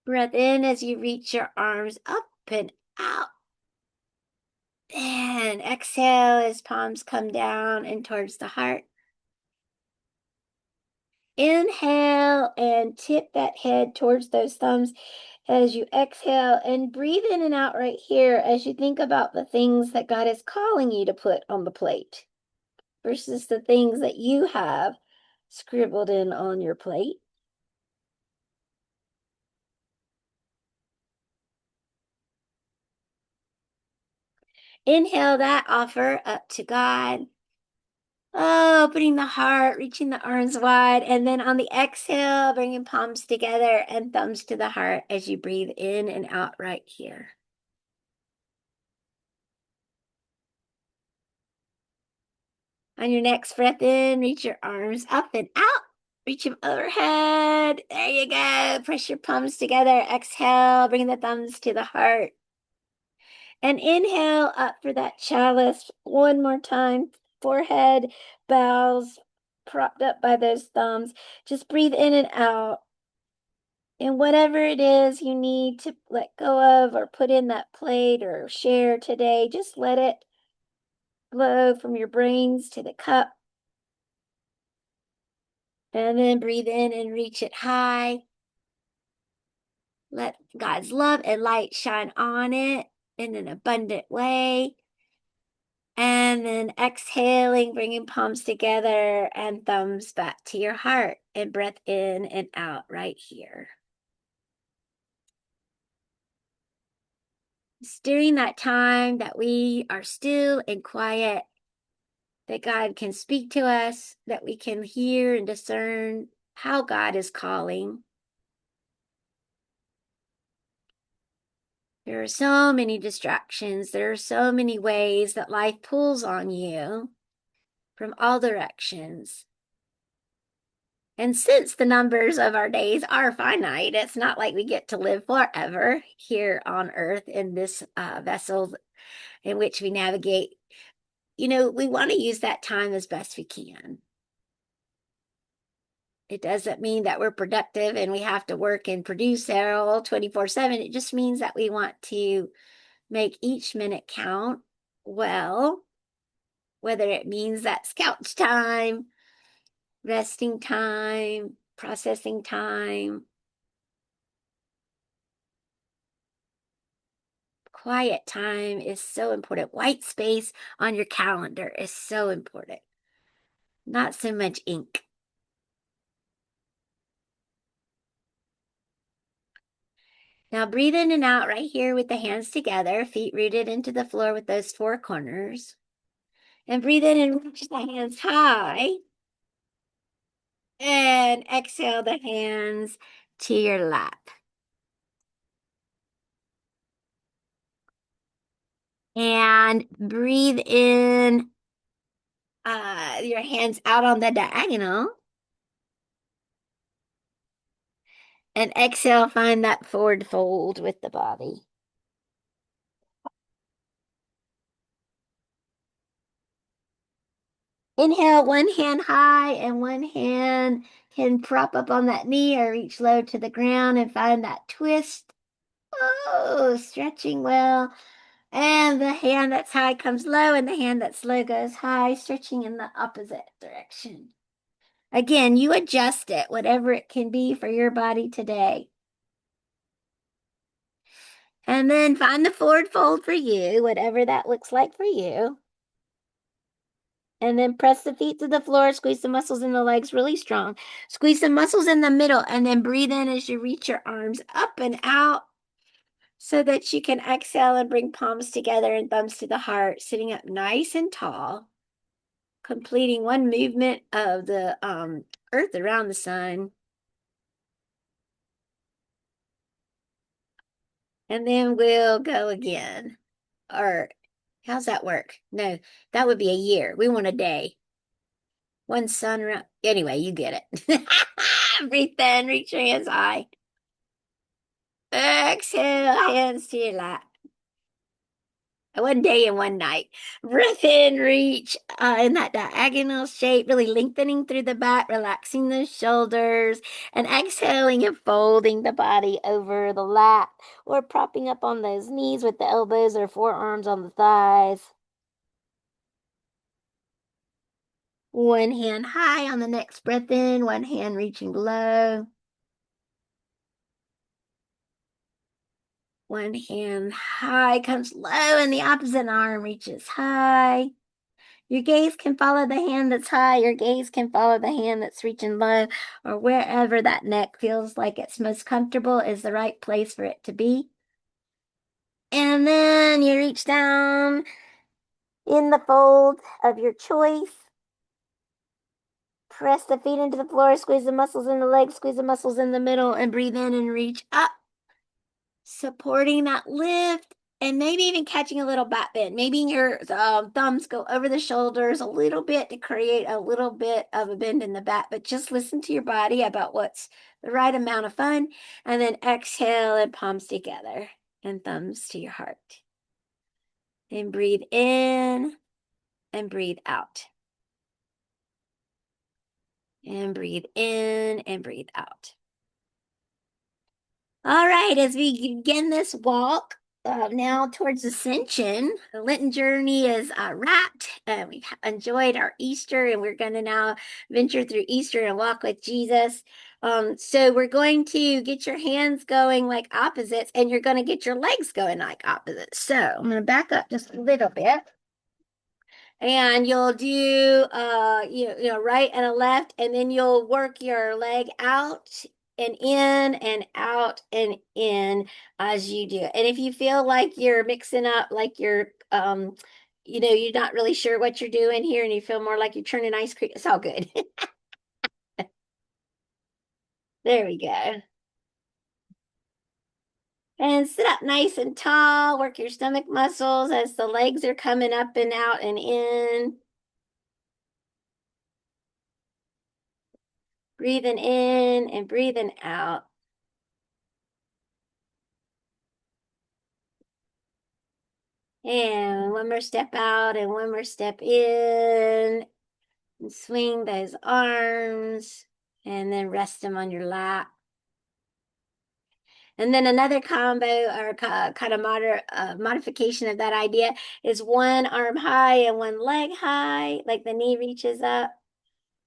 Breath in as you reach your arms up and out. And exhale as palms come down and towards the heart. Inhale and tip that head towards those thumbs as you exhale, and breathe in and out right here as you think about the things that God is calling you to put on the plate versus the things that you have scribbled in on your plate. Inhale that offer up to God. Oh, opening the heart, reaching the arms wide. And then on the exhale, bringing palms together and thumbs to the heart as you breathe in and out right here. On your next breath in, reach your arms up and out. Reach them overhead. There you go. Press your palms together. Exhale, bring the thumbs to the heart. And inhale up for that chalice. One more time. Forehead bows, propped up by those thumbs. Just breathe in and out. And whatever it is you need to let go of or put in that plate or share today, just let it flow from your brains to the cup. And then breathe in and reach it high. Let God's love and light shine on it in an abundant way. And then exhaling, bringing palms together and thumbs back to your heart, and breath in and out right here. It's during that time that we are still and quiet, that God can speak to us, that we can hear and discern how God is calling. There are so many distractions. There are so many ways that life pulls on you from all directions. And since the numbers of our days are finite, it's not like we get to live forever here on earth in this vessel in which we navigate. We want to use that time as best we can. It doesn't mean that we're productive and we have to work and produce all 24/7. It just means that we want to make each minute count well, whether it means that's couch time, resting time, processing time. Quiet time is so important. White space on your calendar is so important. Not so much ink. Now breathe in and out right here with the hands together, feet rooted into the floor with those four corners. And breathe in and reach the hands high. And exhale the hands to your lap. And breathe in your hands out on the diagonal. And exhale, find that forward fold with the body. Inhale, one hand high and one hand can prop up on that knee or reach low to the ground and find that twist. Oh, stretching well. And the hand that's high comes low and the hand that's low goes high, stretching in the opposite direction. Again, you adjust it, whatever it can be for your body today. And then find the forward fold for you, whatever that looks like for you. And then press the feet to the floor, squeeze the muscles in the legs really strong. Squeeze the muscles in the middle, and then breathe in as you reach your arms up and out so that you can exhale and bring palms together and thumbs to the heart, sitting up nice and tall, completing one movement of the earth around the sun. And then we'll go again. Or how's that work? No, that would be a year. We want a day. One sun around. Anyway, you get it. Breathe in, reach your hands high. Exhale, hands to your lap. One day and one night. Breath in, reach in that diagonal shape, really lengthening through the back, relaxing the shoulders, and exhaling and folding the body over the lap or propping up on those knees with the elbows or forearms on the thighs. One hand high on the next breath in, one hand reaching below. One hand high comes low, and the opposite arm reaches high. Your gaze can follow the hand that's high. Your gaze can follow the hand that's reaching low, or wherever that neck feels like it's most comfortable is the right place for it to be. And then you reach down in the fold of your choice. Press the feet into the floor, squeeze the muscles in the legs, squeeze the muscles in the middle, and breathe in and reach up, supporting that lift. And maybe even catching a little back bend. Maybe your thumbs go over the shoulders a little bit to create a little bit of a bend in the back, but just listen to your body about what's the right amount of fun. And then exhale and palms together and thumbs to your heart. And breathe in and breathe out. And breathe in and breathe out. All right, as we begin this walk now towards Ascension, the Lenten journey is wrapped. We've enjoyed our Easter, and we're going to now venture through Easter and walk with Jesus. So we're going to get your hands going like opposites, and you're going to get your legs going like opposites. So I'm going to back up just a little bit. And you'll do right and a left, and then you'll work your leg out and in and out and in as you do it. And if you feel like you're mixing up, like you're not really sure what you're doing here, and you feel more like you're turning ice cream, it's all good. There we go. And sit up nice and tall. Work your stomach muscles as the legs are coming up and out and in. Breathing in and breathing out. And one more step out and one more step in. And swing those arms and then rest them on your lap. And then another combo or kind of modification of that idea is one arm high and one leg high, like the knee reaches up.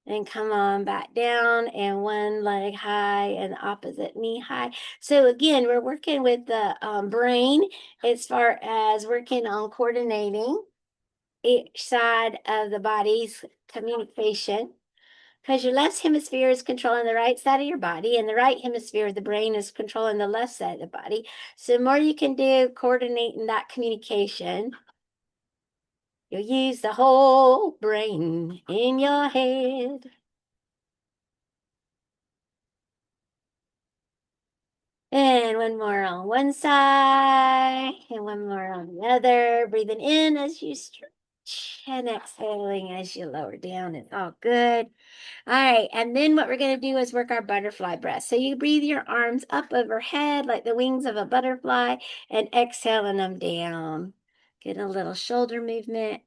And come on back down, and one leg high and the opposite knee high. So again, we're working with the brain as far as working on coordinating each side of the body's communication, because your left hemisphere is controlling the right side of your body, and the right hemisphere of the brain is controlling the left side of the body. So the more you can do coordinating that communication, you'll use the whole brain in your head. And one more on one side, and one more on the other. Breathing in as you stretch, and exhaling as you lower down. It's all good. All right, and then what we're going to do is work our butterfly breath. So you breathe your arms up overhead like the wings of a butterfly, and exhaling them down. Get a little shoulder movement.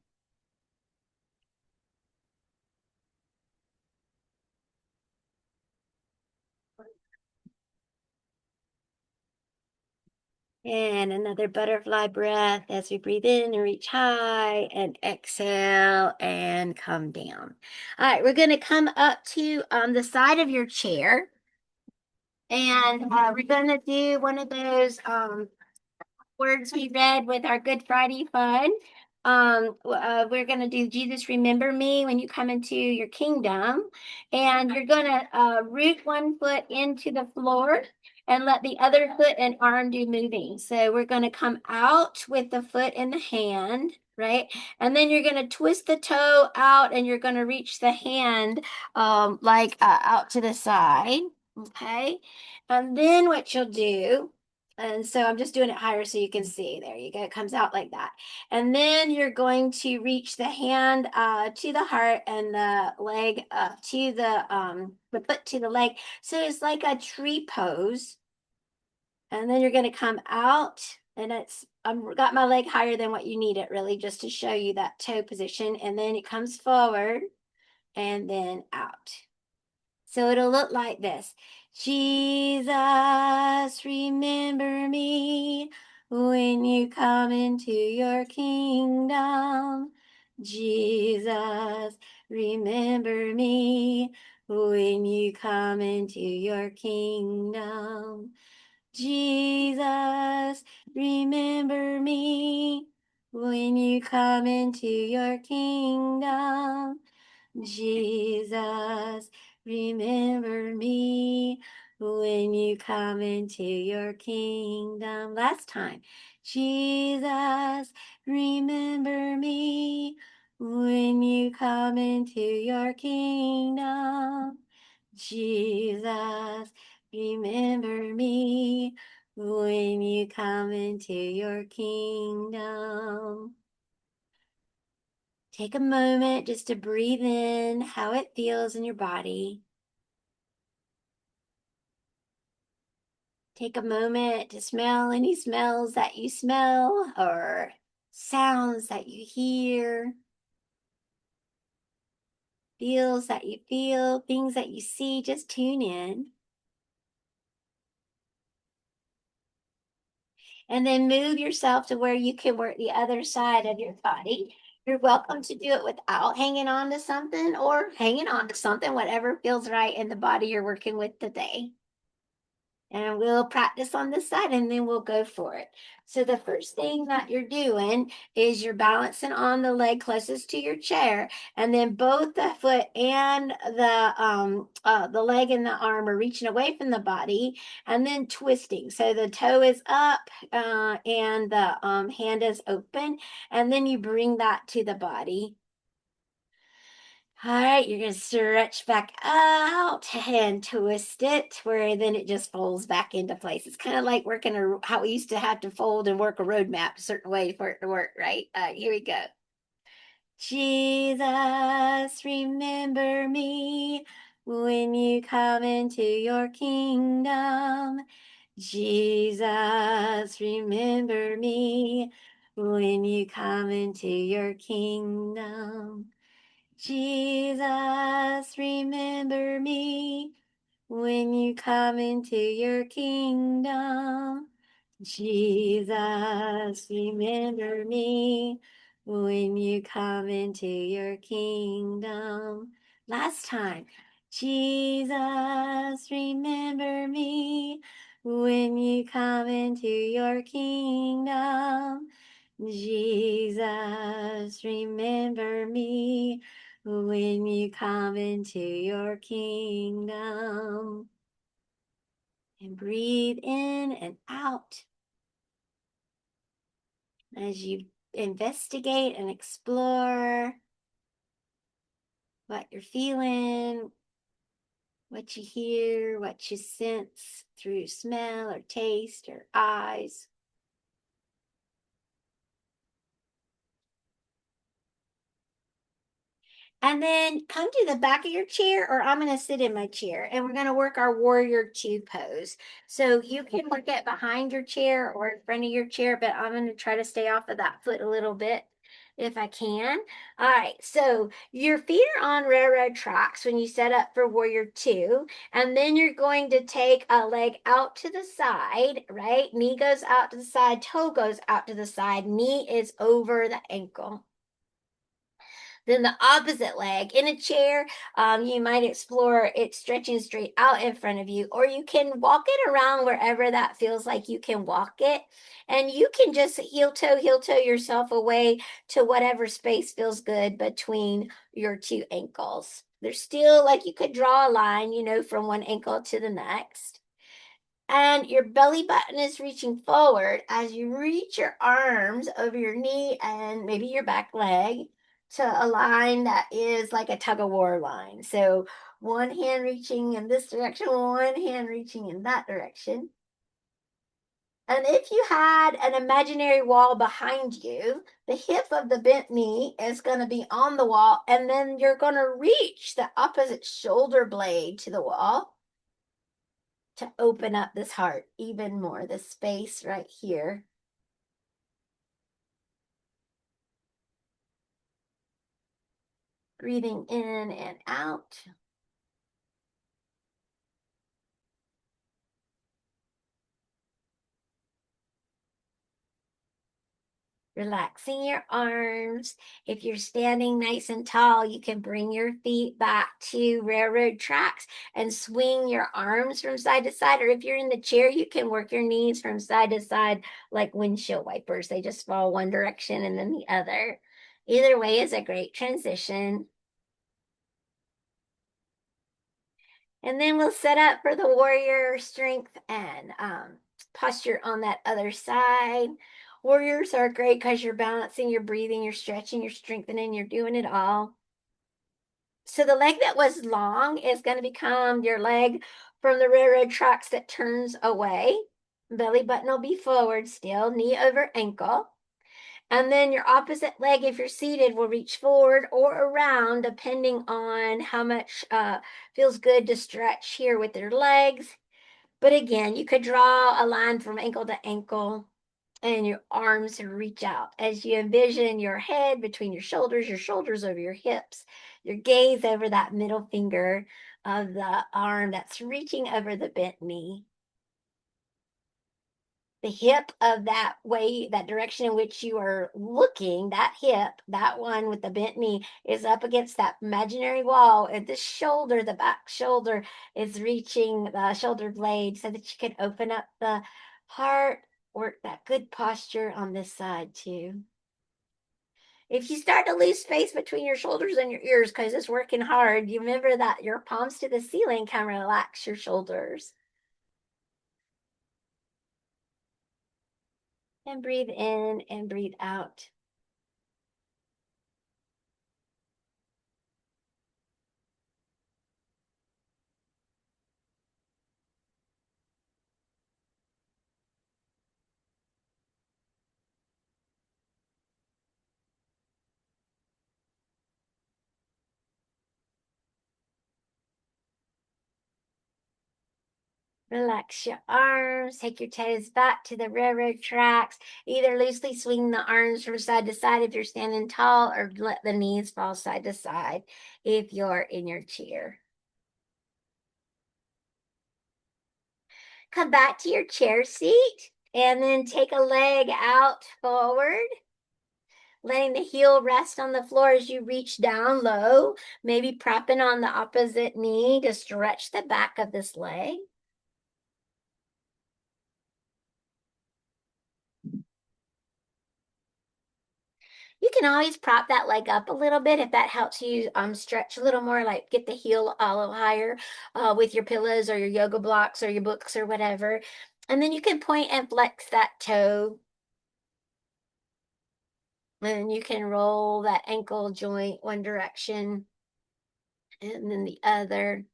And another butterfly breath as we breathe in and reach high, and exhale and come down. All right, we're going to come up to the side of your chair, and we're going to do one of those words we read with our Good Friday fun. We're going to do Jesus, remember me when you come into your kingdom. And you're going to root one foot into the floor and let the other foot and arm do moving. So we're going to come out with the foot in the hand, right? And then you're going to twist the toe out, and you're going to reach the hand out to the side. Okay. And then what you'll do, and so I'm just doing it higher so you can see. There you go. It comes out like that. And then you're going to reach the hand to the heart, and the leg to the foot to the leg. So it's like a tree pose. And then you're going to come out And I'm got my leg higher than what you need it really, just to show you that toe position. And then it comes forward and then out. So it'll look like this. Jesus, remember me when you come into your kingdom. Jesus, remember me when you come into your kingdom. Jesus, remember me when you come into your kingdom. Jesus, remember me when you come into your kingdom. Last time. Jesus, remember me when you come into your kingdom. Jesus, remember me when you come into your kingdom. Take a moment just to breathe in how it feels in your body. Take a moment to smell any smells that you smell or sounds that you hear, feels that you feel, things that you see. Just tune in. And then move yourself to where you can work the other side of your body. You're welcome to do it without hanging on to something or hanging on to something, whatever feels right in the body you're working with today. And we'll practice on this side and then we'll go for it. So the first thing that you're doing is you're balancing on the leg closest to your chair, and then both the foot and the leg and the arm are reaching away from the body and then twisting. So the toe is up and the hand is open, and then you bring that to the body. All right, you're going to stretch back out and twist it where then it just folds back into place. It's kind of like working how we used to have to fold and work a road map a certain way for it to work, right? Here we go. Jesus, remember me when you come into your kingdom. Jesus, remember me when you come into your kingdom. Jesus, remember me when you come into your kingdom. Jesus, remember me when you come into your kingdom. Last time. Jesus, remember me when you come into your kingdom. Jesus, remember me when you come into your kingdom. And breathe in and out as you investigate and explore what you're feeling, what you hear, what you sense through smell or taste or eyes. And then come to the back of your chair, or I'm going to sit in my chair and we're going to work our warrior two pose. So you can work it behind your chair or in front of your chair, but I'm going to try to stay off of that foot a little bit if I can. All right, so your feet are on railroad tracks when you set up for warrior two, and then you're going to take a leg out to the side, right? Knee goes out to the side, toe goes out to the side, knee is over the ankle. Then the opposite leg in a chair, you might explore it stretching straight out in front of you, or you can walk it around wherever that feels like you can walk it. And you can just heel toe yourself away to whatever space feels good between your two ankles. There's still like you could draw a line, from one ankle to the next. And your belly button is reaching forward as you reach your arms over your knee and maybe your back leg to a line that is like a tug of war line. So one hand reaching in this direction, one hand reaching in that direction. And if you had an imaginary wall behind you, the hip of the bent knee is going to be on the wall, and then you're going to reach the opposite shoulder blade to the wall to open up this heart even more, this space right here. Breathing in and out. Relaxing your arms. If you're standing nice and tall, you can bring your feet back to railroad tracks and swing your arms from side to side. Or if you're in the chair, you can work your knees from side to side like windshield wipers. They just fall one direction and then the other. Either way is a great transition. And then we'll set up for the warrior strength and posture on that other side. Warriors are great because you're balancing, you're breathing, you're stretching, you're strengthening, you're doing it all. So the leg that was long is going to become your leg from the railroad tracks that turns away. Belly button will be forward still, knee over ankle. And then your opposite leg, if you're seated, will reach forward or around, depending on how much feels good to stretch here with your legs. But again, you could draw a line from ankle to ankle and your arms reach out as you envision your head between your shoulders over your hips, your gaze over that middle finger of the arm that's reaching over the bent knee. The hip of that way, that direction in which you are looking, that hip, that one with the bent knee, is up against that imaginary wall. And the shoulder, the back shoulder, is reaching the shoulder blade so that you can open up the heart, work that good posture on this side too. If you start to lose space between your shoulders and your ears because it's working hard, you remember that your palms to the ceiling can relax your shoulders. And breathe in and breathe out. Relax your arms, take your toes back to the railroad tracks. Either loosely swing the arms from side to side if you're standing tall, or let the knees fall side to side if you're in your chair. Come back to your chair seat and then take a leg out forward, letting the heel rest on the floor as you reach down low, maybe propping on the opposite knee to stretch the back of this leg. You can always prop that leg up a little bit if that helps you stretch a little more, like get the heel a little higher with your pillows or your yoga blocks or your books or whatever. And then you can point and flex that toe. And you can roll that ankle joint one direction and then the other.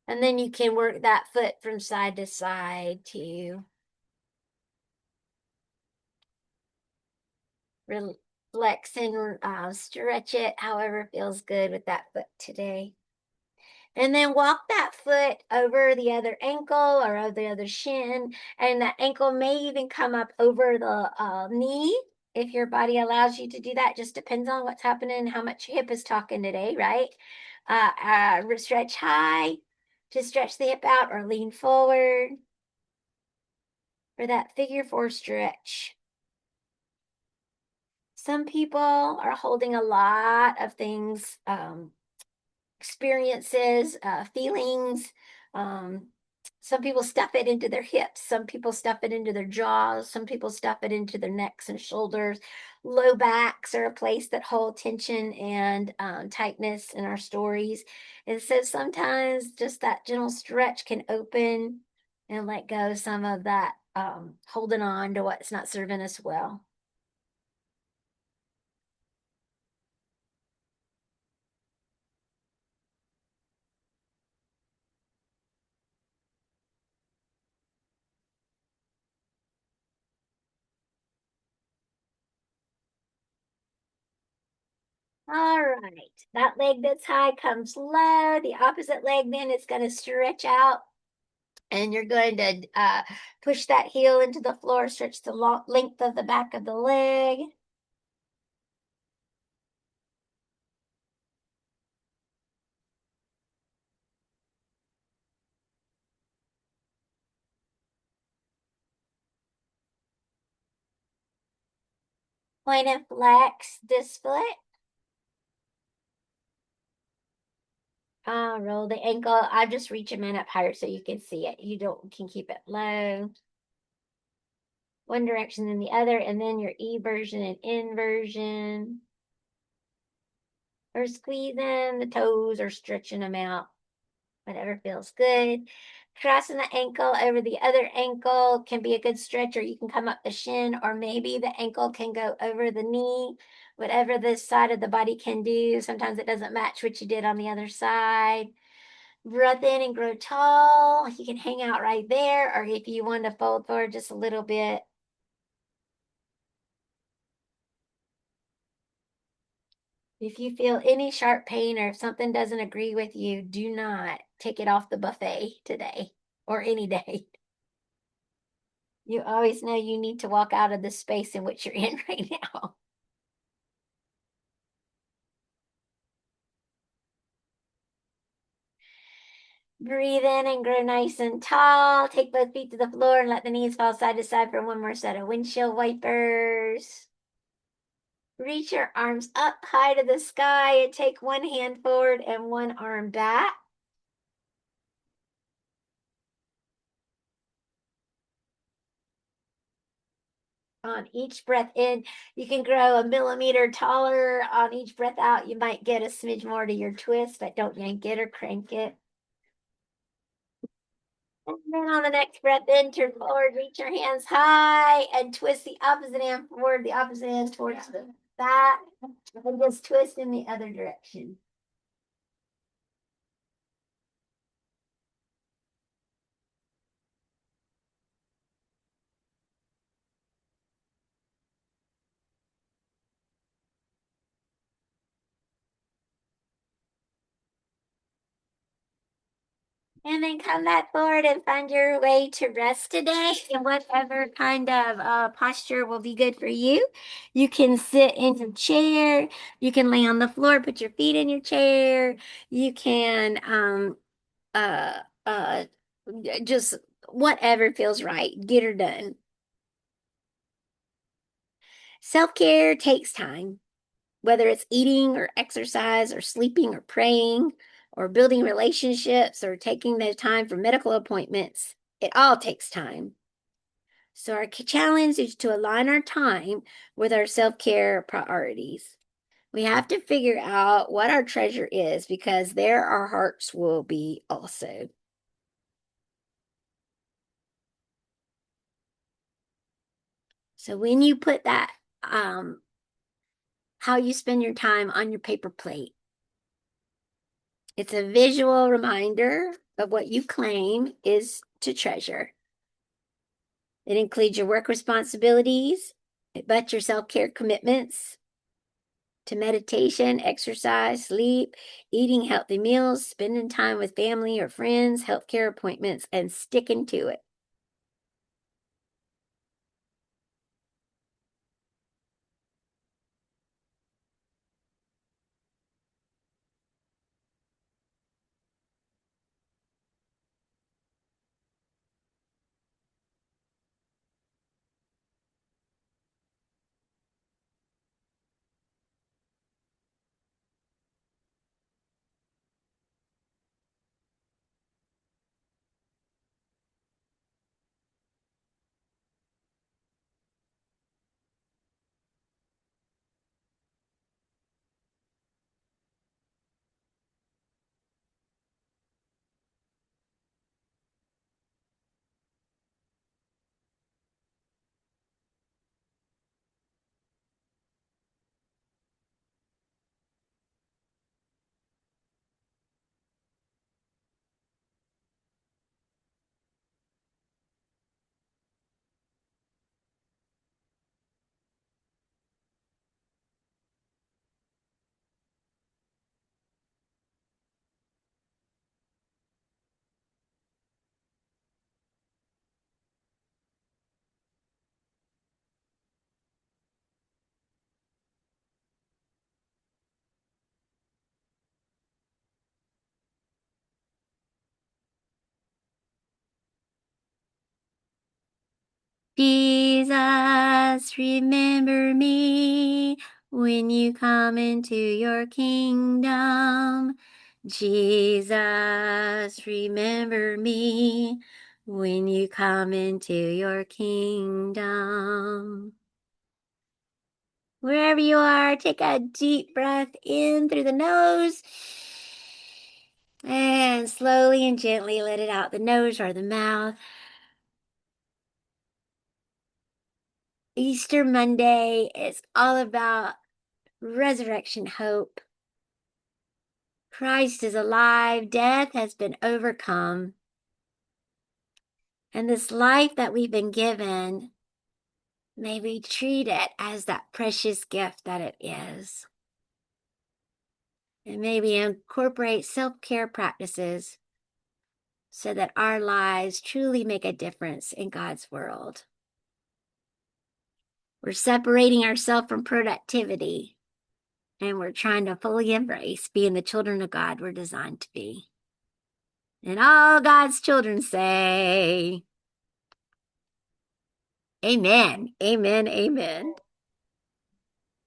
And then you can work that foot from side to side too. Flex and stretch it however feels good with that foot today. And then walk that foot over the other ankle or over the other shin. And that ankle may even come up over the knee if your body allows you to do that. Just depends on what's happening, how much your hip is talking today, right? Stretch high to stretch the hip out or lean forward for that figure four stretch. Some people are holding a lot of things, experiences, feelings. Um, some people stuff it into their hips. Some people stuff it into their jaws. Some people stuff it into their necks and shoulders. Low backs are a place that hold tension and tightness in our stories. And so sometimes just that gentle stretch can open and let go some of that holding on to what's not serving us well. All right, that leg that's high comes low. The opposite leg then it's going to stretch out, and you're going to push that heel into the floor, stretch the length of the back of the leg. Point and flex display. Roll the ankle. I just reach them in up higher so you can see it. You don't can keep it low. One direction then the other, and then your eversion and inversion. Or squeezing the toes or stretching them out. Whatever feels good. Crossing the ankle over the other ankle can be a good stretch, or you can come up the shin, or maybe the ankle can go over the knee. Whatever this side of the body can do. Sometimes it doesn't match what you did on the other side. Breath in and grow tall. You can hang out right there, or if you want to fold forward just a little bit. If you feel any sharp pain or if something doesn't agree with you, do not take it off the buffet today or any day. You always know you need to walk out of the space in which you're in right now. Breathe in and grow nice and tall. Take both feet to the floor and let the knees fall side to side for one more set of windshield wipers. Reach your arms up high to the sky and take one hand forward and one arm back. On each breath in, you can grow a millimeter taller. On each breath out, you might get a smidge more to your twist, but don't yank it or crank it. And then on the next breath in, turn forward, reach your hands high, and twist the opposite hand forward, the opposite hand towards the back, and just twist in the other direction. And then come back forward and find your way to rest today in whatever kind of posture will be good for you. You can sit in your chair. You can lay on the floor, put your feet in your chair. You can uh, uh, just whatever feels right. Get her done. Self-care takes time, whether it's eating or exercise or sleeping or praying or building relationships or taking the time for medical appointments. It all takes time. So, our challenge is to align our time with our self care priorities. We have to figure out what our treasure is because there our hearts will be also. So, when you put that, how you spend your time on your paper plate, it's a visual reminder of what you claim is to treasure. It includes your work responsibilities, but your self care commitments to meditation, exercise, sleep, eating healthy meals, spending time with family or friends, healthcare appointments, and sticking to it. Jesus. remember me when you come into your kingdom. Jesus, remember me when you come into your kingdom. Wherever you are, take a deep breath in through the nose and slowly and gently let it out the nose or the mouth. Easter Monday is all about resurrection hope. Christ is alive, death has been overcome. And this life that we've been given, may we treat it as that precious gift that it is. And may we incorporate self-care practices so that our lives truly make a difference in God's world. We're separating ourselves from productivity, and we're trying to fully embrace being the children of God we're designed to be. And all God's children say, Amen, amen, amen.